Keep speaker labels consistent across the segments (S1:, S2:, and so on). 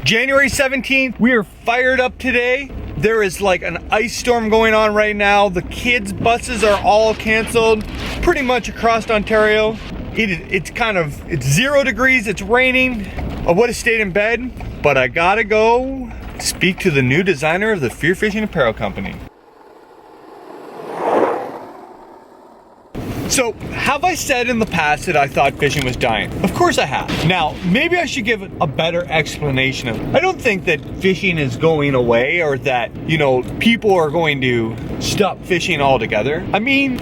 S1: January 17th, we are fired up today. There is like an ice storm going on right now. The kids' buses are all canceled pretty much across Ontario. It's 0 degrees, it's raining. I would have stayed in bed, but I gotta go speak to the new designer of the FearFishing apparel company. So, have I said in the past that I thought fishing was dying? Of course I have. Now, maybe I should give a better explanation of, I don't think that fishing is going away or that, people are going to stop fishing altogether. I mean,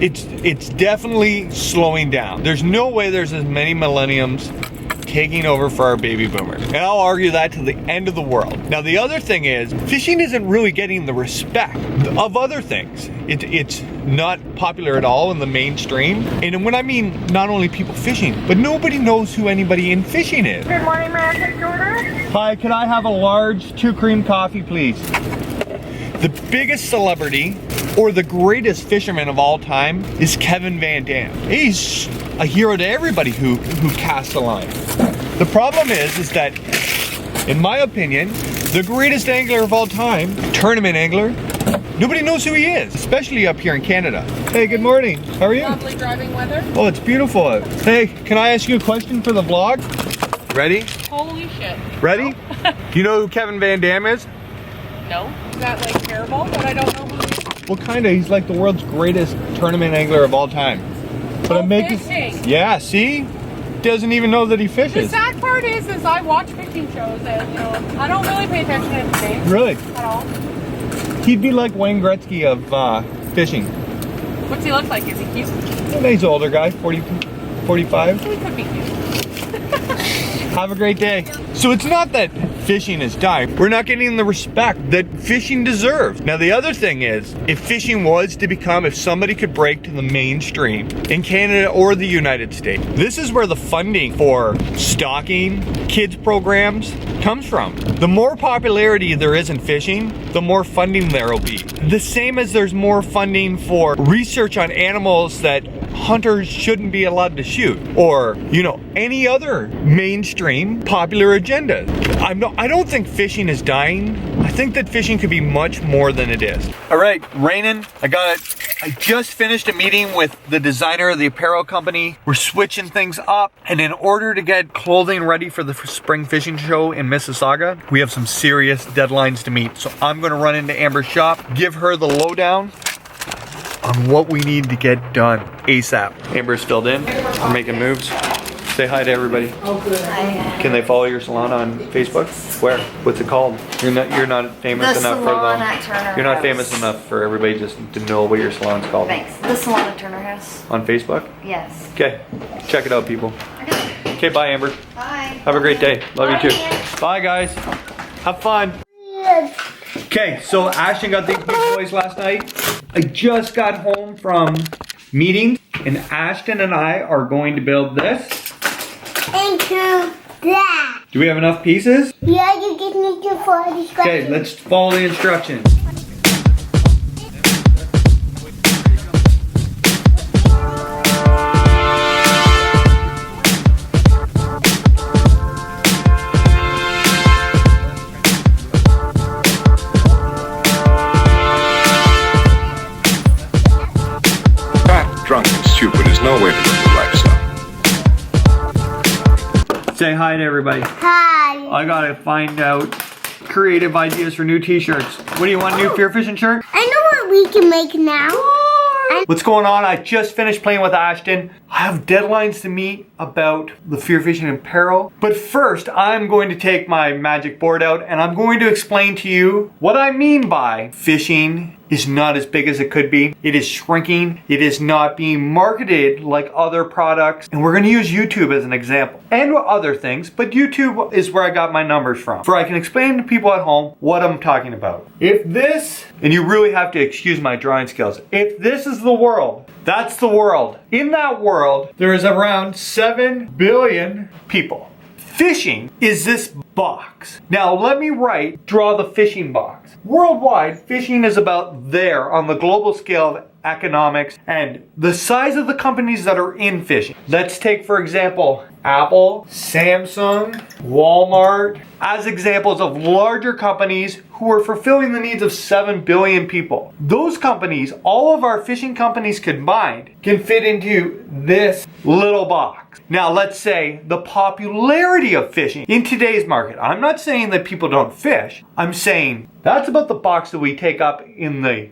S1: it's definitely slowing down. There's no way there's as many millenniums taking over for our baby boomers. And I'll argue that to the end of the world. Now the other thing is, fishing isn't really getting the respect of other things. It's not popular at all in the mainstream. And when I mean not only people fishing, but nobody knows who anybody in fishing is.
S2: Good morning, may I take your order?
S1: Hi, can I have a large 2 cream coffee, please? The biggest celebrity or the greatest fisherman of all time is Kevin Van Dam. He's a hero to everybody who casts a line. The problem is that, in my opinion, the greatest angler of all time, tournament angler, nobody knows who he is, especially up here in Canada. Hey, good morning. How are you?
S2: Lovely driving weather.
S1: Oh, it's beautiful out. Hey, can I ask you a question for the vlog? Ready?
S2: Holy shit.
S1: Ready?
S2: No.
S1: Do you know who Kevin Van Dam is?
S2: No. Is that like terrible? But I don't know who he is.
S1: Well, kinda. He's like the world's greatest tournament angler of all time. But
S2: fishing.
S1: Yeah, see? Doesn't even know that he
S2: The
S1: fishes.
S2: sad part is I watch fishing shows and I don't really pay attention to his name.
S1: Really?
S2: At all.
S1: He'd be like Wayne Gretzky of fishing.
S2: What's he look like? Is he cute?
S1: And he's an older guy, 40, 45.
S2: He could be cute.
S1: Have a great day. So it's not that fishing is dying. We're not getting the respect that fishing deserves. Now the other thing is, if fishing was to become, if somebody could break to the mainstream in Canada or the United States, this is where the funding for stocking, kids programs comes from. The more popularity there is in fishing, the more funding there will be. The same as there's more funding for research on animals that hunters shouldn't be allowed to shoot, or any other mainstream popular agenda. I don't think fishing is dying. I think that fishing could be much more than it is. All right, raining. I just finished a meeting with the designer of the apparel company. We're switching things up, and in order to get clothing ready for the spring fishing show in Mississauga, we have some serious deadlines to meet. So I'm gonna run into Amber's shop, give her the lowdown on what we need to get done ASAP. Amber's filled in, we're making moves. Say hi to everybody.
S3: Oh, good. Hi.
S1: Can they follow your salon on Facebook? Where? What's it called? You're not famous enough for them.
S3: At Turner
S1: You're not
S3: House.
S1: famous enough for everybody just to know what your salon's called.
S3: Thanks. The salon at Turner House.
S1: On Facebook?
S3: Yes.
S1: Okay, check it out, people. Okay, bye, Amber.
S3: Bye.
S1: Have a great day. Love you too.
S3: Bye.
S1: Bye, guys. Have fun. Okay, so Ashton got these big boys last night. I just got home from meetings, and Ashton and I are going to build this.
S4: Into that.
S1: Do we have enough pieces?
S4: Yeah, you just need to follow the instructions.
S1: Okay, let's follow the instructions.
S5: Fat, drunk, and stupid is no way to live the lifestyle.
S1: Say hi to everybody.
S4: Hi.
S1: I gotta find out creative ideas for new t-shirts. What do you want, a new FearFishing shirt?
S4: I know what we can make now.
S1: What's going on? I just finished playing with Ashton. I have deadlines to meet about the FearFishing apparel. But first, I'm going to take my magic board out and I'm going to explain to you what I mean by fishing is not as big as it could be. It is shrinking. It is not being marketed like other products. And we're gonna use YouTube as an example. And other things, but YouTube is where I got my numbers from. So I can explain to people at home what I'm talking about. If this, and you really have to excuse my drawing skills, if this is the world, that's the world. In that world, there is around 7 billion people. Fishing is this box. Now let me draw the fishing box. Worldwide, fishing is about there on the global scale of economics and the size of the companies that are in fishing. Let's take, for example, Apple, Samsung, Walmart, as examples of larger companies who are fulfilling the needs of 7 billion people. Those companies, all of our fishing companies combined, can fit into this little box. Now, let's say the popularity of fishing in today's market. I'm not saying that people don't fish. I'm saying that's about the box that we take up in the,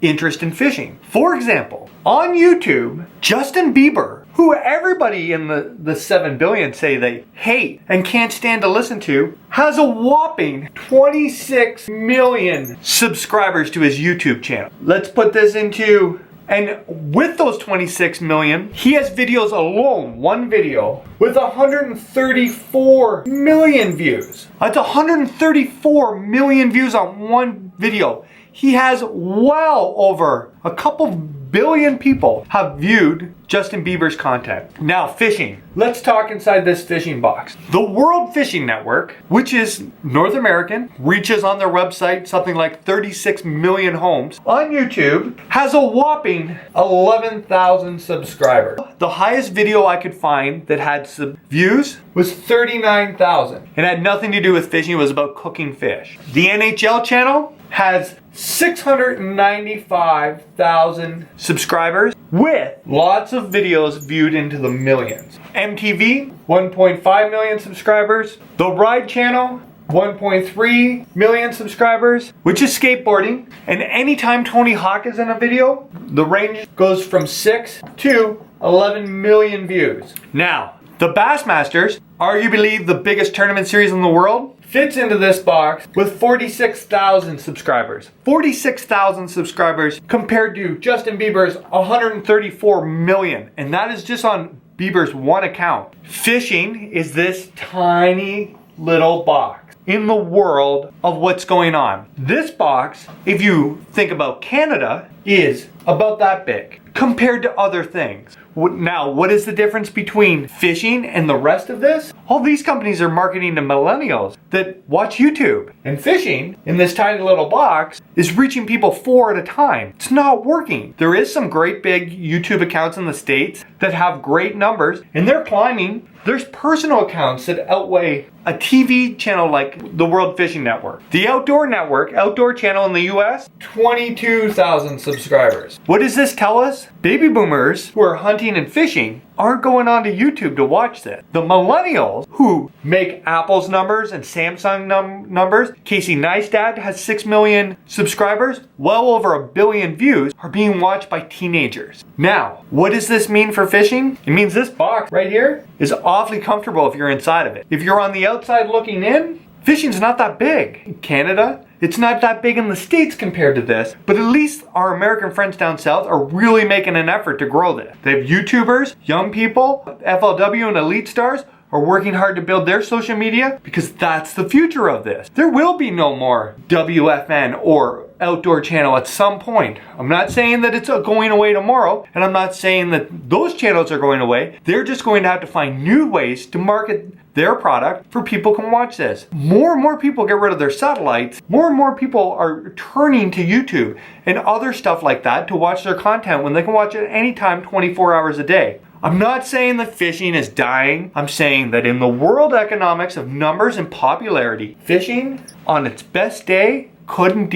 S1: interest in fishing. For example, on YouTube, Justin Bieber, who everybody in the 7 billion say they hate and can't stand to listen to, has a whopping 26 million subscribers to his YouTube channel. Let's put this into, and with those 26 million, he has videos alone, one video, with 134 million views. That's 134 million views on one video. He has well over a couple billion people have viewed Justin Bieber's content. Now, fishing. Let's talk inside this fishing box. The World Fishing Network, which is North American, reaches on their website something like 36 million homes. On YouTube, has a whopping 11,000 subscribers. The highest video I could find that had some views was 39,000. It had nothing to do with fishing, it was about cooking fish. The NHL channel has 695,000 subscribers with lots of videos viewed into the millions. MTV, 1.5 million subscribers. The Ride channel, 1.3 million subscribers, which is skateboarding. And anytime Tony Hawk is in a video, the range goes from 6 to 11 million views. Now, the Bassmasters, arguably the biggest tournament series in the world, fits into this box with 46,000 subscribers. 46,000 subscribers compared to Justin Bieber's 134 million. And that is just on Bieber's one account. Fishing is this tiny little box in the world of what's going on. This box, if you think about Canada, is about that big compared to other things. Now, what is the difference between fishing and the rest of this? All these companies are marketing to millennials that watch YouTube. And fishing, in this tiny little box, is reaching people 4 at a time. It's not working. There is some great big YouTube accounts in the States that have great numbers, and they're climbing. There's personal accounts that outweigh a TV channel like the World Fishing Network. The Outdoor Network, outdoor channel in the US, 22,000 subscribers. What does this tell us? Baby boomers who are hunting and fishing aren't going on to YouTube to watch this. The millennials who make Apple's numbers and Samsung numbers, Casey Neistat has 6 million subscribers, well over 1 billion views, are being watched by teenagers. Now, what does this mean for fishing? It means this box right here is awfully comfortable if you're inside of it. If you're on the outside looking in, fishing's not that big. In Canada, it's not that big in the States compared to this, but at least our American friends down south are really making an effort to grow this. They have YouTubers, young people, FLW and elite stars are working hard to build their social media because that's the future of this. There will be no more WFN or outdoor channel at some point. I'm not saying that it's going away tomorrow, and I'm not saying that those channels are going away. They're just going to have to find new ways to market their product for people can watch this. More and more people get rid of their satellites. More and more people are turning to YouTube and other stuff like that to watch their content when they can watch it anytime 24 hours a day. I'm not saying that fishing is dying. I'm saying that in the world economics of numbers and popularity, fishing on its best day couldn't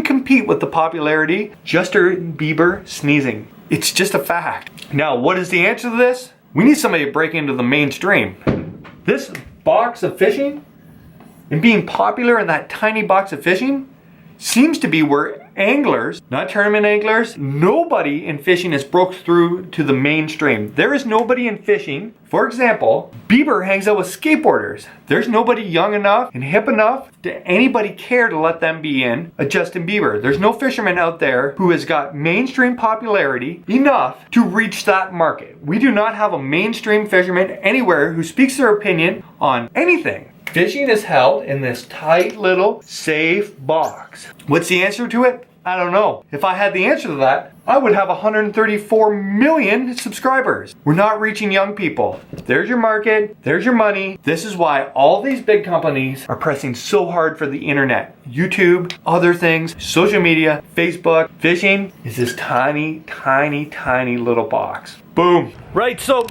S1: compete with the popularity Justin Bieber sneezing. It's just a fact. Now, what is the answer to this? We need somebody to break into the mainstream. This box of fishing and being popular in that tiny box of fishing seems to be where anglers, not tournament anglers, nobody in fishing has broke through to the mainstream. There is nobody in fishing. For example, Bieber hangs out with skateboarders. There's nobody young enough and hip enough to anybody care to let them be in a Justin Bieber. There's no fisherman out there who has got mainstream popularity enough to reach that market. We do not have a mainstream fisherman anywhere who speaks their opinion on anything. Fishing is held in this tight little safe box. What's the answer to it? I don't know. If I had the answer to that, I would have 134 million subscribers. We're not reaching young people. There's your market, there's your money. This is why all these big companies are pressing so hard for the internet. YouTube, other things, social media, Facebook. Fishing is this tiny, tiny, tiny little box. Boom. Right so.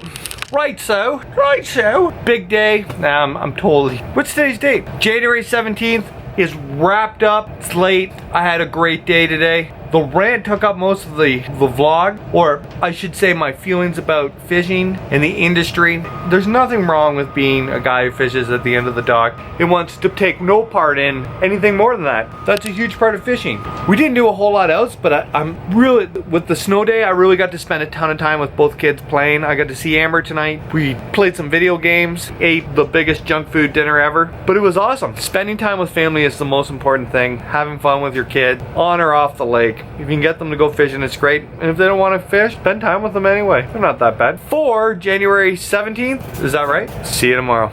S1: Big day. I'm totally. What's today's date? January 17th is wrapped up. It's late. I had a great day today. The rant took up most of the vlog, or I should say my feelings about fishing and the industry. There's nothing wrong with being a guy who fishes at the end of the dock and wants to take no part in anything more than that. That's a huge part of fishing. We didn't do a whole lot else, but I'm really, with the snow day, I really got to spend a ton of time with both kids playing. I got to see Amber tonight. We played some video games, ate the biggest junk food dinner ever, but it was awesome. Spending time with family is the most important thing. Having fun with your kid, on or off the lake. If you can get them to go fishing, it's great. And if they don't want to fish, spend time with them anyway. They're not that bad. For January 17th, is that right? See you tomorrow.